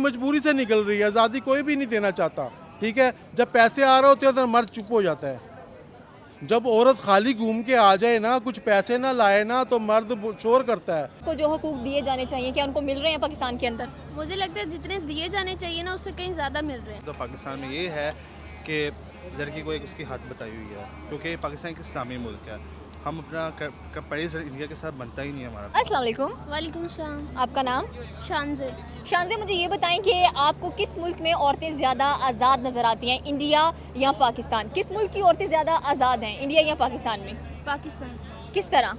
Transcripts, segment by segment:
मजबूरी से निकल रही है, आज़ादी कोई भी नहीं देना चाहता। ठीक है, जब पैसे आ रहे होते हैं तो मर्द चुप हो जाता है। जब औरत खाली घूम के आ जाए ना, कुछ पैसे ना लाए ना, तो मर्द शोर करता है। को जो हकूक दिए जाने चाहिए क्या उनको मिल रहे हैं पाकिस्तान के अंदर? मुझे लगता है जितने दिए जाने चाहिए ना उससे कहीं ज़्यादा मिल रहे हैं। तो पाकिस्तान में ये है कि लड़की को एक उसकी हद बताई हुई है, क्योंकि पाकिस्तान एक इस्लामी मुल्क है। हम अपना कंपेरिजन इंडिया के साथ बनता ही नहीं है हमारा। अस्सलाम वालेकुम, वालेकुम सलाम। आपका नाम? शानजे। शानजे, मुझे ये बताएं कि आपको किस मुल्क में औरतें ज़्यादा आज़ाद नज़र आती हैं, इंडिया या पाकिस्तान? किस मुल्क की औरतें ज़्यादा आज़ाद हैं, इंडिया या पाकिस्तान में? पाकिस्तान। किस तरह?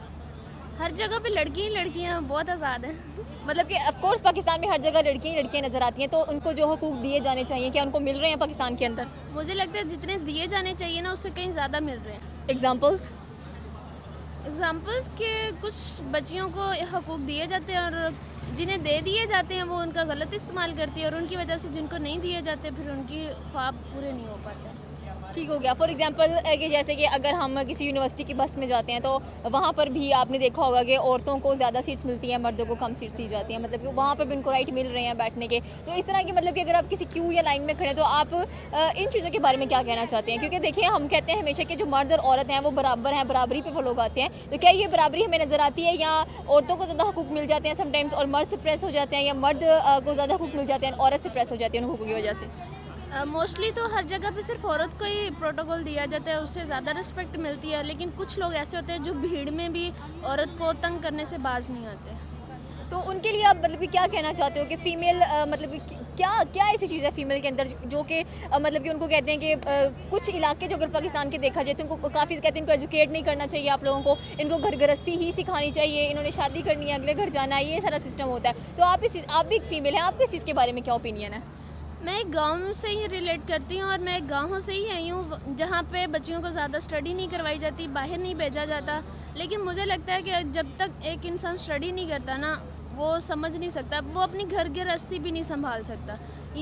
हर जगह पे लड़कियां बहुत आज़ाद हैं। मतलब कि ऑफ कोर्स पाकिस्तान में हर जगह लड़कियां ही लड़कियां नज़र आती हैं, तो उनको जो हकूक दिए जाने चाहिए क्या उनको मिल रहे हैं पाकिस्तान के अंदर? मुझे लगता है जितने दिए जाने चाहिए ना उससे कहीं ज़्यादा मिल रहे हैं। एग्जाम्पल्स? एग्जाम्पल्स के कुछ बच्चियों को हकूक दिए जाते हैं और जिन्हें दे दिए जाते हैं वो उनका गलत इस्तेमाल करती है, और उनकी वजह से जिनको नहीं दिए जाते फिर उनकी ख्वाब पूरे नहीं हो पाते। ठीक हो गया। फॉर एग्जांपल कि जैसे कि अगर हम किसी यूनिवर्सिटी की बस में जाते हैं तो वहाँ पर भी आपने देखा होगा कि औरतों को ज़्यादा सीट्स मिलती हैं, मर्दों को कम सीट्स दी जाती हैं, मतलब कि वहाँ पर भी उनको राइट मिल रहे हैं बैठने के। तो इस तरह की मतलब कि अगर आप किसी क्यू या लाइन में खड़े तो आप इन चीज़ों के बारे में क्या कहना चाहते हैं? क्योंकि देखिए हम कहते हैं हमेशा कि जो मर्द और औरत हैं वो बराबर हैं, बराबरी पे वो लोग आते हैं, तो क्या ये बराबरी हमें नज़र आती है या औरतों को ज़्यादा हकूक मिल जाते हैं समटाइम्स और मर्द सप्रेस हो जाते हैं, या मर्द को ज़्यादा हकूक मिल जाते हैं और औरत सप्रेस हो जाती है उन हकूक की वजह से? मोस्टली तो हर जगह पे सिर्फ औरत को ही प्रोटोकॉल दिया जाता है, उससे ज़्यादा रिस्पेक्ट मिलती है, लेकिन कुछ लोग ऐसे होते हैं जो भीड़ में भी औरत को तंग करने से बाज नहीं आते। तो उनके लिए आप मतलब कि क्या कहना चाहते हो कि फ़ीमेल मतलब कि क्या क्या ऐसी चीज़ है फ़ीमेल के अंदर जो कि मतलब कि उनको कहते हैं कि कुछ इलाके जो अगर पाकिस्तान के देखा जाए तो उनको काफ़ी कहते हैं इनको एजुकेट नहीं करना चाहिए आप लोगों को, इनको घर गृहस्थी ही सिखानी चाहिए, इन्होंने शादी करनी है, अगले घर जाना है, ये सारा सिस्टम होता है। तो आप भी एक फ़ीमेल हैं, आपको इस चीज़ के बारे में क्या ओपिनियन है? मैं एक गांव से ही रिलेट करती हूँ और मैं एक गाँव से ही आई हूँ जहाँ पे बच्चियों को ज़्यादा स्टडी नहीं करवाई जाती, बाहर नहीं भेजा जाता। लेकिन मुझे लगता है कि जब तक एक इंसान स्टडी नहीं करता ना वो समझ नहीं सकता, वो अपनी घर गृहस्थी भी नहीं संभाल सकता।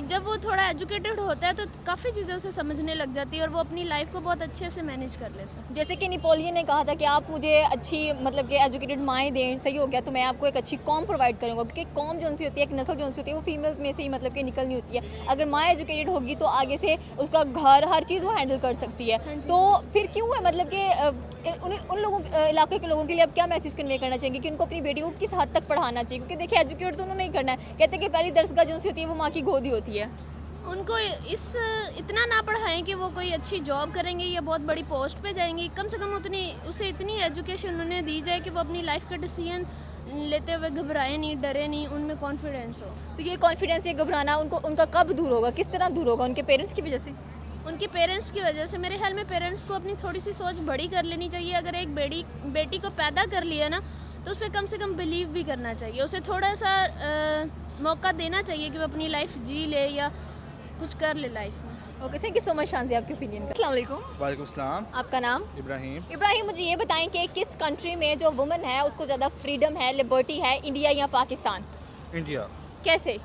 जब वो थोड़ा एजुकेटेड होता है तो काफ़ी चीज़ें उसे समझने लग जाती है और वो अपनी लाइफ को बहुत अच्छे से मैनेज कर लेता है। जैसे कि नेपोलियन ने कहा था कि आप मुझे अच्छी मतलब कि एजुकेटेड माएँ दें, सही हो गया, तो मैं आपको एक अच्छी कौम प्रोवाइड करूँगा, क्योंकि कौम जो सी होती है, एक नस्ल जो सी होती है वो फीमेल्स में से ही मतलब कि निकलनी होती है। अगर माँ एजुकेटेड होगी तो आगे से उसका घर हर चीज़ वो हैंडल कर सकती है। तो फिर क्यों है मतलब कि उन लोगों इलाके के लोगों के लिए आप क्या मैसेज कन्वे करना चाहेंगे कि उनको अपनी बेटी को किस हद तक पढ़ाना चाहिए? क्योंकि देखिए एजुकेट तो उन्होंने नहीं करना है, कहते हैं कि पहली दरसगाह जो सी होती है वो माँ की गोद ही होती है। उनको इतना ना पढ़ाएं कि वो कोई अच्छी जॉब करेंगे या बहुत बड़ी पोस्ट पे जाएंगे, कम से कम उसे इतनी एजुकेशन उन्हें दी जाए कि वो अपनी लाइफ का डिसीजन लेते हुए घबराए नहीं, डरे नहीं, उनमें कॉन्फिडेंस हो। तो ये कॉन्फिडेंस, ये घबराना उनका कब दूर होगा, किस तरह दूर होगा? उनके पेरेंट्स की वजह से? उनके पेरेंट्स की वजह से मेरे ख्याल में पेरेंट्स को अपनी थोड़ी सी सोच बड़ी कर लेनी चाहिए। अगर एक बेटी को पैदा कर लिया ना तो उस पर कम से कम बिलीव भी करना चाहिए, उसे थोड़ा सा मौका देना चाहिए कि वो अपनी लाइफ जी ले या कुछ कर ले लाइफ में। Okay, thank you so much शानजी आपके ओपिनियन का। अस्सलाम वालेकुम, वालेकुम सलाम। आपका नाम? इब्राहिम। इब्राहिम, मुझे ये बताएं कि किस कंट्री में जो वुमन है उसको ज़्यादा फ्रीडम है, लिबर्टी है, इंडिया या पाकिस्तान? इंडिया। कैसे?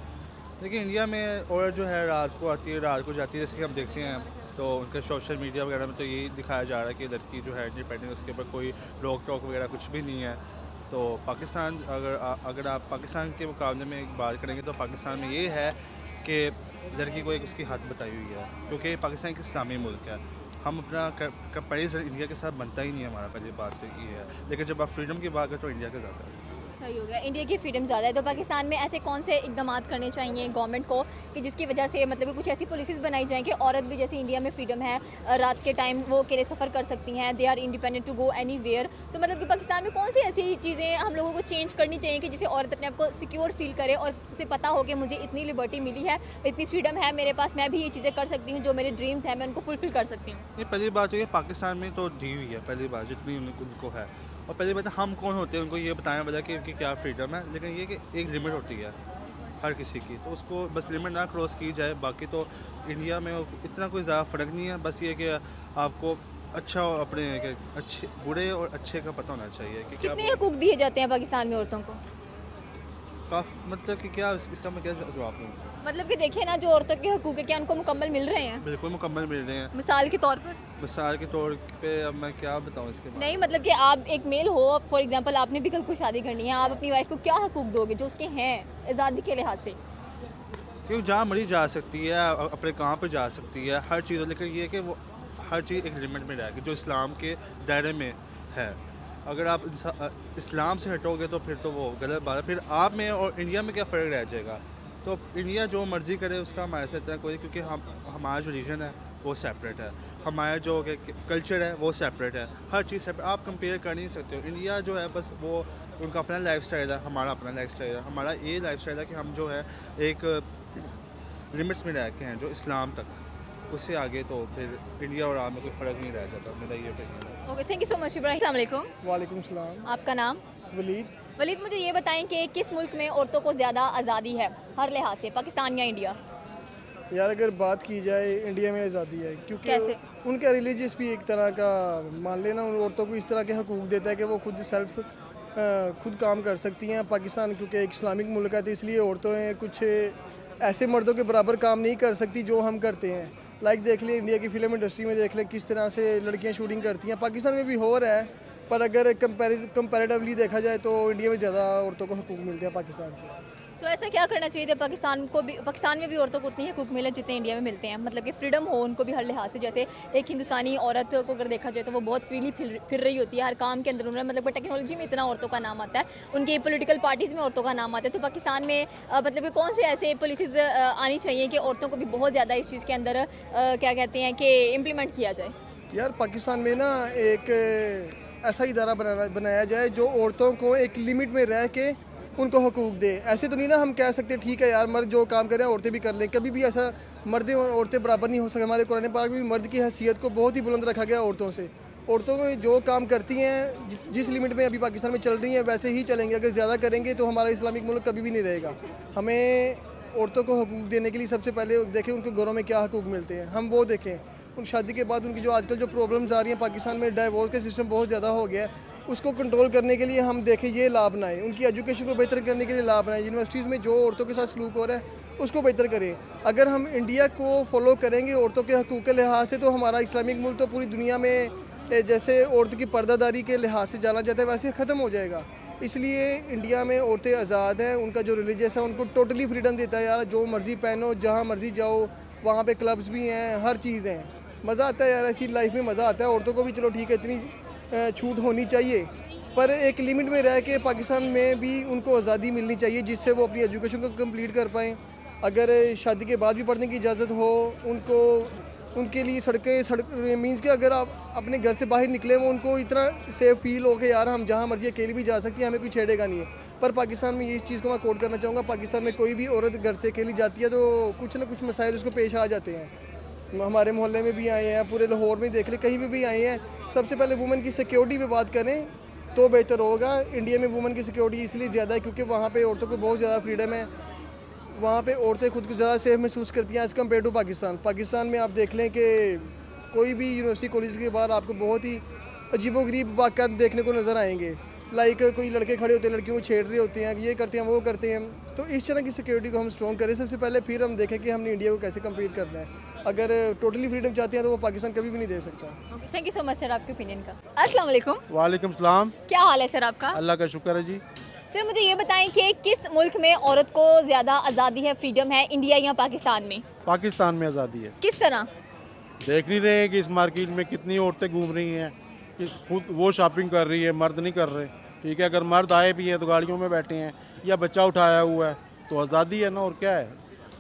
देखिए इंडिया में औरत जो है रात को आती है, रात को जाती है, जैसे कि हम देखते हैं तो उनके सोशल मीडिया वगैरह में तो यही दिखाया जा रहा है कि लड़की जो है इंडिपेंडेंट, उसके ऊपर कोई रोक टोक वगैरह कुछ भी नहीं है। तो पाकिस्तान अगर आप पाकिस्तान के मुकाबले में बात करेंगे तो पाकिस्तान में ये है कि लड़की को एक उसकी हद बताई हुई है, क्योंकि पाकिस्तान एक इस्लामी मुल्क है। हम अपना कंपेरिजन इंडिया के साथ बनता ही नहीं है हमारा, पहली बात तो ये है। लेकिन जब आप फ्रीडम की बात करें तो इंडिया का ज़्यादा है। सही हो गया, इंडिया की फ्रीडम ज़्यादा है। तो पाकिस्तान में ऐसे कौन से इकदाम करने चाहिए गवर्नमेंट को कि जिसकी वजह से मतलब कि कुछ ऐसी पॉलिसीज़ बनाई जाएँ कि औरत भी जैसे इंडिया में फ्रीडम है, रात के टाइम वो अकेले सफ़र कर सकती हैं, they are independent to go anywhere. तो मतलब कि पाकिस्तान में कौन सी ऐसी चीज़ें हम लोगों को चेंज करनी चाहिए कि जिससे औरत अपने आप को सिक्योर फील करे और उसे पता हो कि मुझे इतनी लिबर्टी मिली है, इतनी फ्रीडम है मेरे पास, मैं भी ये चीज़ें कर सकती हूँ, जो मेरे ड्रीम्स हैं मैं उनको फुलफिल कर सकती हूँ? ये पहली बात तो ये पाकिस्तान में तो दी हुई है, पहली बात जितनी उनको है। और पहली बात हम कौन होते हैं उनको ये बताना पड़ा कि उनकी क्या फ्रीडम है, लेकिन ये कि एक लिमिट होती है हर किसी की, तो उसको बस लिमिट ना क्रॉस की जाए। बाकी तो इंडिया में इतना कोई ज़्यादा फ़र्क नहीं है, बस ये कि आपको अच्छा और अपने अच्छे बुरे और अच्छे का पता होना चाहिए कि क्या कितने हकूक दिए जाते हैं पाकिस्तान में औरतों को? मतलब कि क्या इसका मैं क्या जवाब दूँ? मतलब कि देखिए ना, जो औरतों के हकूक है क्या उनको मुकम्मल मिल रहे हैं? बिल्कुल मुकम्मल मिल रहे हैं। मिसाल के तौर पर? मिसाल के तौर पे अब मैं क्या बताऊँ इसके बारे में? नहीं मतलब कि आप एक मेल हो, फॉर एग्जांपल आपने भी कल को शादी करनी है, आप अपनी वाइफ को क्या हकूक दोगे जो उसके हैं आज़ादी के लिहाज से? क्योंकि जहाँ मर्जी जा सकती है, अपने काम पे जा सकती है, हर चीज़, लेकिन ये है कि वो हर चीज़ एक लिमिट में रहेगी जो इस्लाम के दायरे में है। अगर आप इस्लाम से हटोगे तो फिर तो वो गलत बात है। फिर आप में और इंडिया में क्या फ़र्क रह जाएगा? तो इंडिया जो मर्ज़ी करे उसका हमारे साथ इतना कोई, क्योंकि हमारा जो रीजन है वो सेपरेट है, हमारा जो कल्चर है वो सेपरेट है, हर चीज़ सेपरेट, आप कंपेयर कर नहीं सकते हो। इंडिया जो है बस वो उनका अपना लाइफस्टाइल है, हमारा अपना लाइफस्टाइल है। हमारा ये लाइफस्टाइल है कि हम जो है एक लिमिट्स में रह के हैं, जो इस्लाम तक, उससे आगे तो फिर इंडिया और आप में कोई फ़र्क नहीं रह जाता। मेरा ये ओपिनियन है। Okay, thank you so much Ibrahim. अस्सलाम वालेकुम। वालेकुम सलाम। आपका नाम? वलीद। वलीद, मुझे ये बताएं कि किस मुल्क में औरतों को ज़्यादा आज़ादी है हर लिहाज से, पाकिस्तान या इंडिया? यार अगर बात की जाए इंडिया में आज़ादी है, क्योंकि कैसे? उनका रिलीजियस भी एक तरह का मान लेना, उन औरतों को इस तरह के हकूक़ देता है कि वो खुद काम कर सकती हैं। पाकिस्तान क्योंकि एक इस्लामिक मुल्क है तो इसलिए औरतें कुछ ऐसे मर्दों के बराबर काम नहीं कर सकती जो हम करते हैं। लाइक देख लें इंडिया की फ़िल्म इंडस्ट्री में, देख लें किस तरह से लड़कियां शूटिंग करती हैं। पाकिस्तान में भी हो रहा है, पर अगर कंपैरेटिवली देखा जाए तो इंडिया में ज़्यादा औरतों को हकूक़ मिलते हैं पाकिस्तान से। तो ऐसा क्या करना चाहिए था पाकिस्तान में भी औरतों को उतनी हकूक़ मिले जितने इंडिया में मिलते हैं, मतलब कि फ्रीडम हो उनको भी हर लिहाज से। जैसे एक हिंदुस्तानी औरत को अगर देखा जाए तो वो बहुत फ्रीली फिर रही होती है हर काम के अंदर, उन्होंने मतलब टेक्नोलॉजी में इतना औरतों का नाम आता है, उनकी पॉलिटिकल पार्टीज़ में औरतों का नाम आता है। तो पाकिस्तान में मतलब कि कौन से ऐसे पॉलिसीज़ आनी चाहिए कि औरतों को भी बहुत ज़्यादा इस चीज़ के अंदर क्या कहते हैं कि इम्प्लीमेंट किया जाए? यार पाकिस्तान में ना एक ऐसा इदारा बनाया जाए जो औरतों को एक लिमिट में रह के उनको हकूक़ दे। ऐसे तो नहीं ना हम कह सकते ठीक है यार मर्द जो काम करें औरतें भी कर लें, कभी भी ऐसा मर्द और औरतें बराबर नहीं हो सकते। हमारे कुरान पाक में भी मर्द की हैसियत को बहुत ही बुलंद रखा गया औरतों से। औरतों को जो काम करती हैं जिस लिमिट में अभी पाकिस्तान में चल रही हैं वैसे ही चलेंगे। अगर ज़्यादा करेंगे तो हमारा इस्लामिक मुल्क कभी भी नहीं रहेगा। हमें औरतों को हकूक़ देने के लिए सबसे पहले देखें उनके घरों में क्या हकूक़ मिलते हैं, हम वो देखें। उन शादी के बाद उनकी जो आजकल जो प्रॉब्लम्स आ रही हैं पाकिस्तान में, डाइवोर्स का सिस्टम बहुत ज़्यादा हो गया है, उसको कंट्रोल करने के लिए हम देखें ये लाभ बनाएं। उनकी एजुकेशन को बेहतर करने के लिए लाभ बनाएं। यूनिवर्सिटीज़ में जो औरतों के साथ सलूक हो रहा है उसको बेहतर करें। अगर हम इंडिया को फॉलो करेंगे औरतों के हकूक़ के लिहाज से तो हमारा इस्लामिक मुल्क तो पूरी दुनिया में जैसे औरत की पर्दादारी के लिहाज से जाना जाता है वैसे ख़त्म हो जाएगा। इसलिए इंडिया में औरतें आज़ाद हैं, उनका जो रिलीजियस है उनको टोटली फ्रीडम देता है। यार जो मर्ज़ी पहनो, जहाँ मर्ज़ी जाओ, वहाँ पे क्लब्स भी हैं, हर चीज़ हैं, मज़ा आता है यार। ऐसी लाइफ में मज़ा आता है। औरतों को भी चलो ठीक है इतनी छूट होनी चाहिए, पर एक लिमिट में रह के पाकिस्तान में भी उनको आज़ादी मिलनी चाहिए जिससे वो अपनी एजुकेशन को कंप्लीट कर पाएँ। अगर शादी के बाद भी पढ़ने की इजाज़त हो उनको, उनके लिए सड़क मीन्स के अगर आप अपने घर से बाहर निकले वो उनको इतना सेफ फील हो कि यार हम जहाँ मर्जी अकेले भी जा सकती हैं, हमें कोई छेड़ेगा नहीं है। पर पाकिस्तान में ये इस चीज़ को मैं कोट करना चाहूँगा, पाकिस्तान में कोई भी औरत घर से अकेली जाती है तो कुछ ना कुछ मसाइल उसको पेश आ जाते हैं। हमारे मोहल्ले में भी आए हैं, पूरे लाहौर में देख ले, कहीं भी आए हैं। सबसे पहले वुमेन की सिक्योरिटी पे बात करें तो बेहतर होगा। इंडिया में वुमेन की सिक्योरिटी इसलिए ज़्यादा है क्योंकि वहाँ पे औरतों को बहुत ज़्यादा फ्रीडम है। वहाँ पे औरतें खुद को ज़्यादा सेफ महसूस करती हैं एज़ कम्पेयर टू पाकिस्तान में आप देख लें कि कोई भी यूनिवर्सिटी कॉलेज के बाहर आपको बहुत ही अजीबोगरीब वाक़यात देखने को नज़र आएंगे। लाइक कोई लड़के खड़े होते हैं, लड़कियों को छेड़ रहे होते हैं, ये करते हैं, वो करते हैं। तो इस तरह की सिक्योरिटी को हम स्ट्रॉन्ग करें सबसे पहले, फिर हम देखें कि हमने इंडिया को कैसे कम्पीट करना है। अगर टोटली फ्रीडम चाहते हैं तो वो पाकिस्तान कभी भी नहीं दे सकता। Thank you so much sir आपके ओपिनियन का। अस्सलाम वालेकुम। वालेकुम सलाम। क्या हाल है सर आपका? अल्लाह का शुक्र है जी। सर मुझे ये बताएं कि किस मुल्क में औरत को ज़्यादा आज़ादी है, फ्रीडम है, इंडिया या पाकिस्तान में? पाकिस्तान में आज़ादी है। किस तरह? देख नहीं रहे हैं कि इस मार्केट में कितनी औरतें घूम रही हैं कि खुद वो शॉपिंग कर रही है, मर्द नहीं कर रहे। ठीक है, अगर मर्द आए भी हैं तो गाड़ियों में बैठे हैं या बच्चा उठाया हुआ है तो आज़ादी है ना, और क्या है।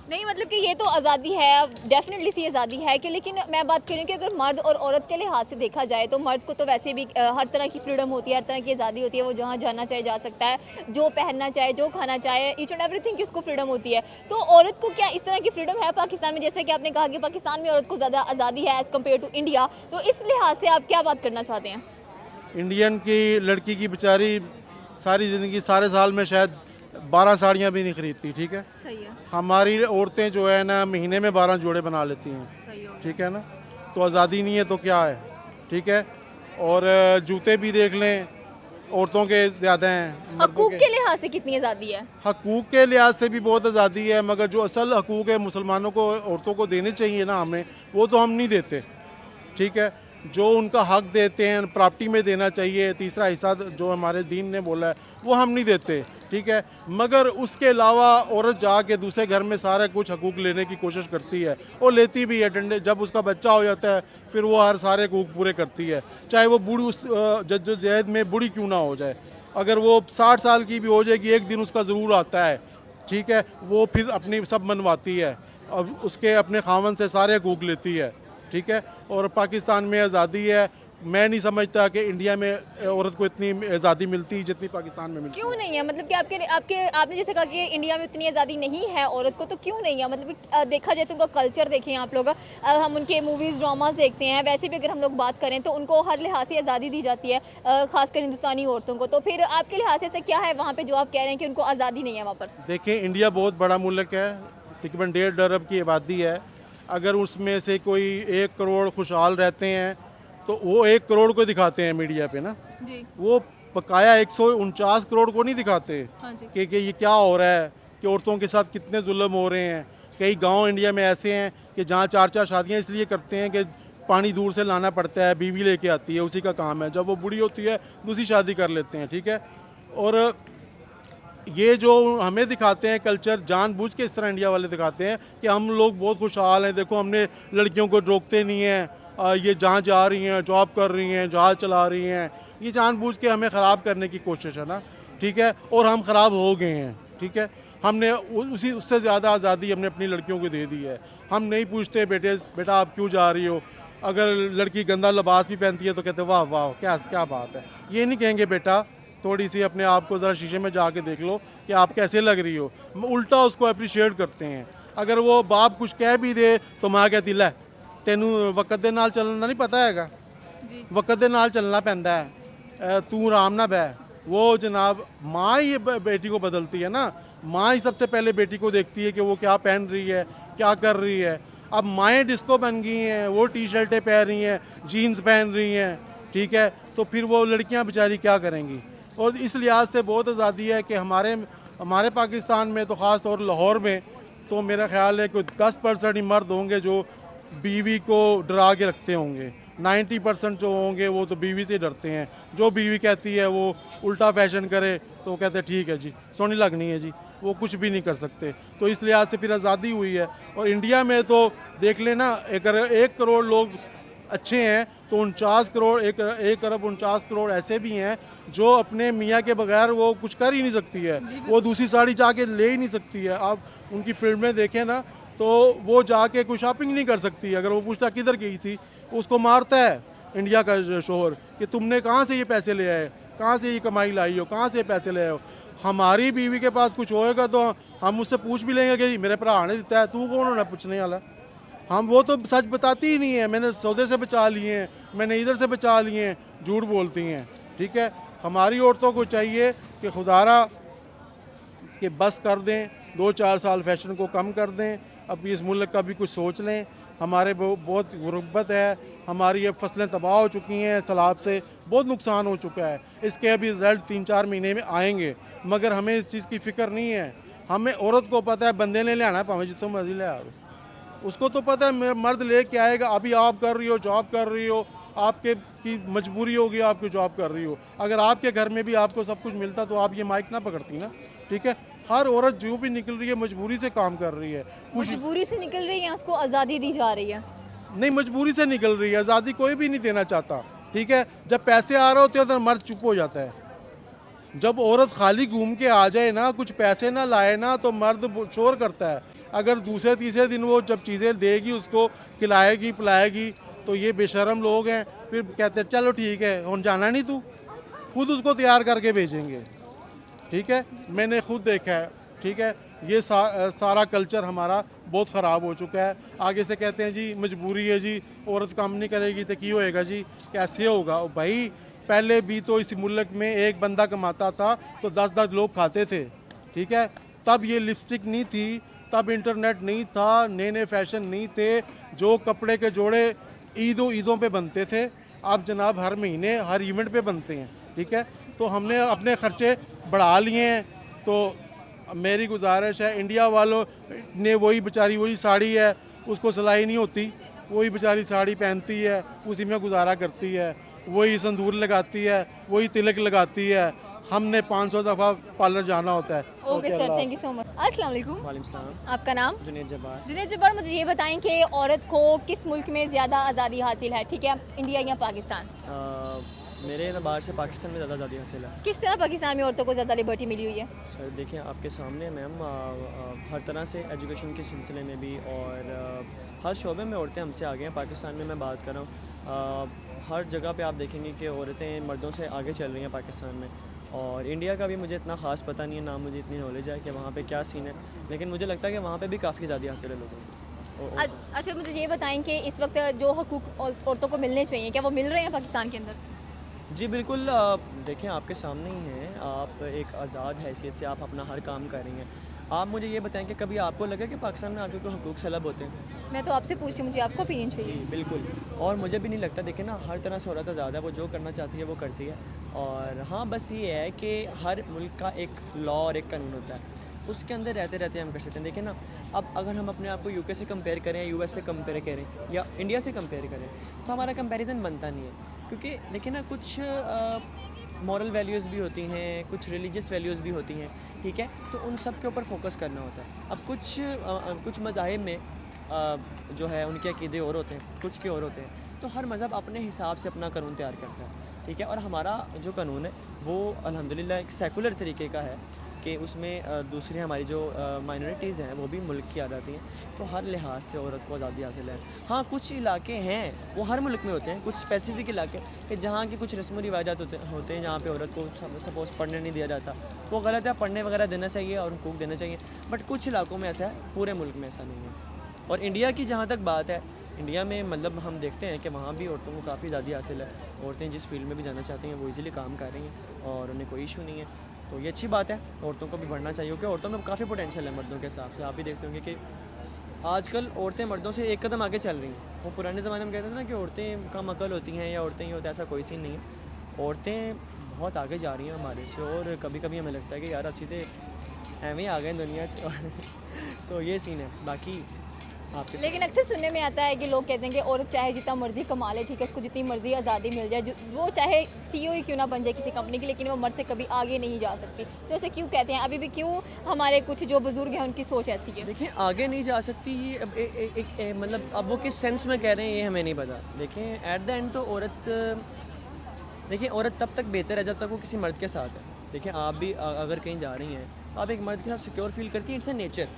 नहीं मतलब कि ये तो आज़ादी है, डेफिनेटली सी आज़ादी है कि, लेकिन मैं बात करूँ कि अगर मर्द और औरत के लिहाज से देखा जाए तो मर्द को तो वैसे भी हर तरह की फ्रीडम होती है, हर तरह की आज़ादी होती है। वो जहाँ जाना चाहे जा सकता है, जो पहनना चाहे, जो खाना चाहे, ईच एंड एवरीथिंग की उसको फ्रीडम होती है। तो औरत को क्या इस तरह की फ्रीडम है पाकिस्तान में? जैसे कि आपने कहा कि पाकिस्तान में औरत को ज़्यादा आज़ादी है एज़ कम्पेयर टू इंडिया, तो इस लिहाज से आप क्या बात करना चाहते हैं? इंडियन की लड़की की बेचारी सारी ज़िंदगी, सारे साल में शायद 12 साड़ियाँ भी नहीं खरीदती। ठीक है, सही है, हमारी औरतें जो है ना महीने में 12 जोड़े बना लेती हैं। सही हो। ठीक है ना, तो आज़ादी नहीं है तो क्या है। ठीक है, और जूते भी देख लें औरतों के ज़्यादा हैं। हकूक़ के लिहाज से कितनी आज़ादी है? हकूक़ के लिहाज से भी बहुत आज़ादी है, मगर जो असल हकूक़ है मुसलमानों को औरतों को देने चाहिए ना हमें, वो तो हम नहीं देते। ठीक है, जो उनका हक देते हैं प्रॉपर्टी में देना चाहिए, तीसरा हिस्सा जो हमारे दीन ने बोला है वो हम नहीं देते, ठीक है। मगर उसके अलावा औरत जाके दूसरे घर में सारा कुछ हकूक़ लेने की कोशिश करती है और लेती भी है डंडे। जब उसका बच्चा हो जाता है फिर वो हर सारे हकूक़ पूरे करती है, चाहे वो बूढ़ी उस जद्दोजहद में बूढ़ी क्यों ना हो जाए। अगर वो 60 साल की भी हो जाएगी, एक दिन उसका ज़रूर आता है, ठीक है, वो फिर अपनी सब मनवाती है और उसके अपने खामन से सारे हकूक़ लेती है, ठीक है। और पाकिस्तान में आज़ादी है, मैं नहीं समझता कि इंडिया में औरत को इतनी आज़ादी मिलती जितनी पाकिस्तान में मिलती। क्यों नहीं है? मतलब कि आपने जैसे कहा कि इंडिया में उतनी आज़ादी नहीं है औरत को, तो क्यों नहीं है? मतलब कि देखा जाए तो उनका कल्चर देखें आप लोग, हम उनके मूवीज़ ड्रामास देखते हैं, वैसे भी अगर हम लोग बात करें तो उनको हर लिहाज से आज़ादी दी जाती है, खासकर हिंदुस्तानी औरतों को। तो फिर आपके लिहाज से ऐसा क्या है वहाँ पर जो आप कह रहे हैं कि उनको आज़ादी नहीं है वहाँ पर? देखिए, इंडिया बहुत बड़ा मुल्क है, तकरीबन 1.5 अरब की आबादी है। अगर उसमें से कोई 1 करोड़ खुशहाल रहते हैं तो वो 1 करोड़ को दिखाते हैं मीडिया पे ना, जी। वो बकाया 149 करोड़ को नहीं दिखाते हाँ जी। कि ये क्या हो रहा है, कि औरतों के साथ कितने जुल्म हो रहे हैं। कई गांव इंडिया में ऐसे हैं कि जहाँ 4-4 शादियाँ इसलिए करते हैं कि पानी दूर से लाना पड़ता है, बीवी लेके आती है, उसी का काम है। जब वो बूढ़ी होती है दूसरी शादी कर लेते हैं, ठीक है। और ये जो हमें दिखाते हैं कल्चर, जानबूझ के इस तरह इंडिया वाले दिखाते हैं कि हम लोग बहुत खुशहाल हैं, देखो हमने लड़कियों को रोकते नहीं हैं, ये जहाँ जा रही हैं, जॉब कर रही हैं, जहाज चला रही हैं, ये जानबूझ के हमें ख़राब करने की कोशिश है ना, ठीक है। और हम ख़राब हो गए हैं, ठीक है। हमने उससे ज़्यादा आज़ादी हमने अपनी लड़कियों को दे दी है। हम नहीं पूछते बेटा आप क्यों जा रही हो। अगर लड़की गंदा लिबास भी पहनती है तो कहते वाह वाह क्या क्या बात है। ये नहीं कहेंगे बेटा थोड़ी सी अपने आप को ज़रा शीशे में जाके देख लो कि आप कैसे लग रही हो। उल्टा उसको अप्रिशिएट करते हैं। अगर वो बाप कुछ कह भी दे तो माँ कहती लै तेनू वक्त दे नाल चलना नहीं पता हैगा, वक्त दे नाल चलना पैंदा है, तू आराम ना बह। वो जनाब माँ ही बेटी को बदलती है ना, माँ ही सबसे पहले बेटी को देखती है कि वो क्या पहन रही है, क्या कर रही है। अब माएँ डिस्को बन गई हैं, वो टी शर्टें पहन रही हैं, जीन्स पहन रही हैं, ठीक है। तो फिर वो लड़कियाँ बेचारी क्या करेंगी। और इस लिहाज से बहुत आज़ादी है कि हमारे पाकिस्तान में तो ख़ास तौर लाहौर में तो मेरा ख्याल है कि 10% ही मर्द होंगे जो बीवी को डरा के रखते होंगे। 90% जो होंगे वो तो बीवी से डरते हैं। जो बीवी कहती है वो उल्टा फैशन करे तो कहते हैं ठीक है जी, सोनी लगनी है जी, वो कुछ भी नहीं कर सकते। तो इस लिहाज से फिर आज़ादी हुई है। और इंडिया में तो देख लेना, अगर 1 करोड़ लोग अच्छे हैं तो 49 करोड़ 1 अरब 49 करोड़ ऐसे भी हैं जो अपने मियाँ के बगैर वो कुछ कर ही नहीं सकती है, वो दूसरी साड़ी जाके ले ही नहीं सकती है। आप उनकी फिल्में देखें ना तो वो जाके कोई शॉपिंग नहीं कर सकती। अगर वो पूछता किधर गई थी, उसको मारता है इंडिया का शोहर कि तुमने कहाँ से ये पैसे ले आए, कहाँ से ये कमाई लाई हो, कहाँ से ये पैसे ले आए हो। हमारी बीवी के पास कुछ होएगा तो हम उससे पूछ भी लेंगे कि मेरे भरा ने दिता है, तू कौन होना पूछने वाला। हम वो तो सच बताती ही नहीं है, मैंने सौदे से बचा लिए हैं, मैंने इधर से बचा लिए हैं, झूठ बोलती हैं, ठीक है। हमारी औरतों को चाहिए कि खुदारा कि बस कर दें, 2-4 साल फैशन को कम कर दें, अभी इस मुल्क का भी कुछ सोच लें। हमारे बहुत गुर्बत है, हमारी ये फसलें तबाह हो चुकी हैं, सैलाब से बहुत नुकसान हो चुका है। इसके अभी रिजल्ट 3-4 महीने में आएंगे, मगर हमें इस चीज़ की फ़िक्र नहीं है। हमें औरत को पता है बंदे ने ले आना है, भावें जितों मर्जी ले आ, उसको तो पता है मर्द लेके आएगा। अभी आप कर रही हो, जॉब कर रही हो, आपके की मजबूरी होगी, आपकी जॉब कर रही हो। अगर आपके घर में भी आपको सब कुछ मिलता तो आप ये माइक ना पकड़ती ना, ठीक है। हर औरत जो भी निकल रही है मजबूरी से काम कर रही है। कुछ मजबूरी से निकल रही है, उसको आज़ादी दी जा रही है। नहीं, मजबूरी से निकल रही है, आज़ादी कोई भी नहीं देना चाहता, ठीक है। जब पैसे आ रहे होते हैं तो मर्द चुप हो जाता है। जब औरत खाली घूम के आ जाए ना, कुछ पैसे ना लाए ना, तो मर्द शोर करता है। अगर दूसरे तीसरे दिन वो जब चीज़ें देगी, उसको खिलाएगी पिलाएगी, तो ये बेशरम लोग हैं, फिर कहते हैं चलो ठीक है हम जाना नहीं, तू खुद उसको तैयार करके भेजेंगे, ठीक है। मैंने खुद देखा है, ठीक है। ये सारा कल्चर हमारा बहुत ख़राब हो चुका है। आगे से कहते हैं जी मजबूरी है जी, औरत काम नहीं करेगी तो क्यों होएगा जी, कैसे होगा भाई। पहले भी तो इस मुल्क में एक बंदा कमाता था तो 10-10 लोग खाते थे, ठीक है। तब ये लिपस्टिक नहीं थी, तब इंटरनेट नहीं था, नए नए फैशन नहीं थे, जो कपड़े के जोड़े ईदों पे बनते थे अब जनाब हर महीने हर इवेंट पे बनते हैं, ठीक है। तो हमने अपने खर्चे बढ़ा लिए हैं। तो मेरी गुजारिश है, इंडिया वालों ने वही बेचारी वही साड़ी है, उसको सिलाई नहीं होती, वही बेचारी साड़ी पहनती है, उसी में गुजारा करती है, वही संदूर लगाती है, वही तिलक लगाती है। हमने 500 दफ़ा पार्लर जाना होता है। Okay sir, thank you so much. अस्सलाम वालेकुम, वालेकुम सलाम। आपका नाम? जुनेद जब्बार। जुनेद जब्बार, मुझे ये बताएं कि औरत को किस मुल्क में ज़्यादा आज़ादी हासिल है, ठीक है, इंडिया या पाकिस्तान? मेरे एतबार से पाकिस्तान में ज़्यादा आज़ादी हासिल है। किस तरह पाकिस्तान में औरतों को ज़्यादा लिबर्टी मिली हुई है? सर देखिए आपके सामने मैम, हर तरह से एजुकेशन के सिलसिले में भी और हर शोबे में औरतें हमसे आगे हैं। पाकिस्तान में मैं बात कर रहा हूँ, हर जगह पे आप देखेंगे कि औरतें मर्दों से आगे चल रही हैं पाकिस्तान में। और इंडिया का भी मुझे इतना ख़ास पता नहीं है, ना मुझे इतनी नॉलेज है कि वहाँ पे क्या सीन है, लेकिन मुझे लगता है कि वहाँ पे भी काफ़ी आज़ादी हासिल है लोगों को। अच्छा, मुझे ये बताएं कि इस वक्त जो हकूक़ औरतों को मिलने चाहिए, क्या वो मिल रहे हैं पाकिस्तान के अंदर? जी बिल्कुल, देखें आपके सामने ही हैं, आप एक आज़ाद हैसियत से आप अपना हर काम कर रही हैं। आप मुझे ये बताएं कि कभी आपको लगे कि पाकिस्तान में आके कोई हकूक़ सलब होते हैं? मैं तो आपसे पूछ रही हूँ, मुझे आपका ओपिनियन जी चाहिए। बिल्कुल, और मुझे भी नहीं लगता। देखिए ना, हर तरह से औरत आज़ाद है, वो जो करना चाहती है वो करती है। और हाँ, बस ये है कि हर मुल्क का एक लॉ और एक कानून होता है, उसके अंदर रहते रहते हम कर सकते हैं। देखिए ना, अब अगर हम अपने आप को यूके से कंपेयर करें, यूएस से कंपेयर करें या इंडिया से कंपेयर करें, तो हमारा कंपैरिजन बनता नहीं है। क्योंकि देखिए ना, कुछ मॉरल वैल्यूज़ भी होती हैं, कुछ रिलीजियस वैल्यूज़ भी होती हैं, ठीक है, तो उन सब के ऊपर फोकस करना होता है। अब कुछ मज़ाहिब में जो है उनके अकीदे और होते हैं, कुछ के और होते हैं, तो हर मज़हब अपने हिसाब से अपना कानून तैयार करता है, ठीक है। और हमारा जो कानून है वो अल्हम्दुलिल्लाह एक सेकुलर तरीके का है कि उसमें दूसरी हमारी जो माइनॉरिटीज़ हैं वो भी मुल्क की आ जाती हैं, तो हर लिहाज से औरत को आज़ादी हासिल है। हाँ, कुछ इलाके हैं, वो हर मुल्क में होते हैं, कुछ स्पेसिफिक इलाके कि जहाँ की कुछ रस्म व रिवाजात होते हैं जहाँ पे औरत को सपोज़ पढ़ने नहीं दिया जाता, वो गलत है, पढ़ने वगैरह देना चाहिए और हुकूक देना चाहिए। बट कुछ इलाकों में ऐसा है, पूरे मुल्क में ऐसा नहीं है। और इंडिया की जहाँ तक बात है, इंडिया में मतलब हम देखते हैं कि वहाँ भी औरतों को काफ़ी आज़ादी हासिल है। औरतें जिस फील्ड में भी जाना चाहती हैं वो इजीली काम कर रही हैं और उन्हें कोई इशू नहीं है, तो ये अच्छी बात है। औरतों को भी बढ़ना चाहिए क्योंकि औरतों में काफ़ी पोटेंशियल है मर्दों के हिसाब से। आप भी देखते होंगे कि आजकल औरतें मर्दों से एक कदम आगे चल रही हैं। वो पुराने ज़माने में कहते थे ना कि औरतें कम अकल होती हैं या औरतें ये होता है, ऐसा कोई सीन नहीं है। औरतें बहुत आगे जा रही हैं हमारे से, और कभी कभी हमें लगता है कि यार अच्छी थे एवं आ गए दुनिया तो ये सीन है। बाकी आपके लेकिन अक्सर सुनने में आता है कि लोग कहते हैं कि औरत चाहे जितना मर्जी कमा ले, ठीक है, उसको जितनी मर्जी आज़ादी मिल जाए, वो चाहे सीईओ ही क्यों ना बन जाए किसी कंपनी की, लेकिन वो मर्द से कभी आगे नहीं जा सकती। तो ऐसे क्यों कहते हैं? अभी भी क्यों हमारे कुछ जो बुजुर्ग हैं उनकी सोच ऐसी है? देखिए, आगे नहीं जा सकती ये अब मतलब अब वो किस सेंस में कह रहे हैं ये हमें नहीं पता। देखिए एट द एंड तो औरत तब तक बेहतर है जब तक वो किसी मर्द के साथ है। देखिए आप भी अगर कहीं जा रही हैं, आप एक मर्द के साथ सिक्योर फील करती हैं, इट्स अ नेचर,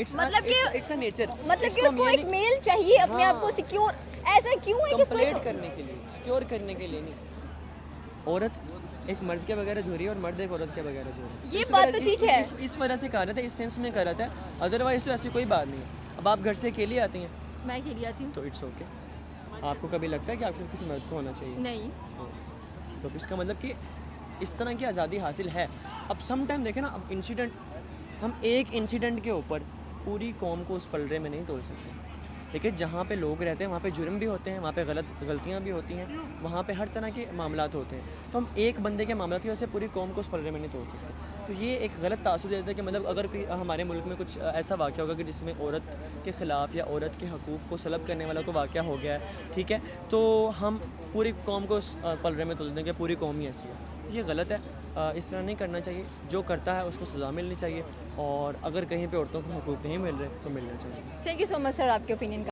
मतलब कि इट्स अ नेचर, मतलब कि उसको एक मेल चाहिए अपने आप को सिक्योर, ऐसा क्यों है कि उसको कंप्लीट करने के लिए, सिक्योर करने के लिए नहीं। औरत एक मर्द के बगैर अधूरी है और मर्द एक औरत के बगैर अधूरी है। ये बात तो ठीक है। इस वजह से कहा जाता है, इस सेंस में कहा जाता है, अदरवाइज तो ऐसी कोई बात नहीं है। अब आप घर से अकेली आती हैं मैं अकेली आती हूँ तो इट्स ओके। आपको कभी लगता है कि आपसे किसी मर्द को होना चाहिए? नहीं। तो इसका मतलब कि इस तरह की आज़ादी हासिल है। अब सम टाइम देखें ना, अब इंसिडेंट, हम एक इंसिडेंट के ऊपर पूरी कौम को उस पलड़े में नहीं तोड़ सकते। देखिए जहाँ पे लोग रहते हैं वहाँ पे जुर्म भी होते हैं, वहाँ पे गलतियाँ भी होती हैं, वहाँ पे हर तरह के मामलात होते हैं। तो हम एक बंदे के मामला की वजह से पूरी कौम को उस पलड़े में नहीं तोड़ सकते। तो ये एक गलत तासुर देता है कि मतलब अगर कोई हमारे मुल्क में कुछ ऐसा वाक़या होगा कि जिसमें औरत के ख़िलाफ़ या औरत के हकूक़ को सलब करने वाला कोई वाक़या हो गया है, ठीक है, तो हम पूरी कौम को उस पलड़े में तोड़ देंगे, पूरी कौम ही ऐसी है। ये गलत है, इस तरह नहीं करना चाहिए। जो करता है उसको सज़ा मिलनी चाहिए, और अगर कहीं पे औरतों को हकूक़ नहीं मिल रहे तो मिलना चाहिए। Thank you so much sir आपके ओपिनियन का।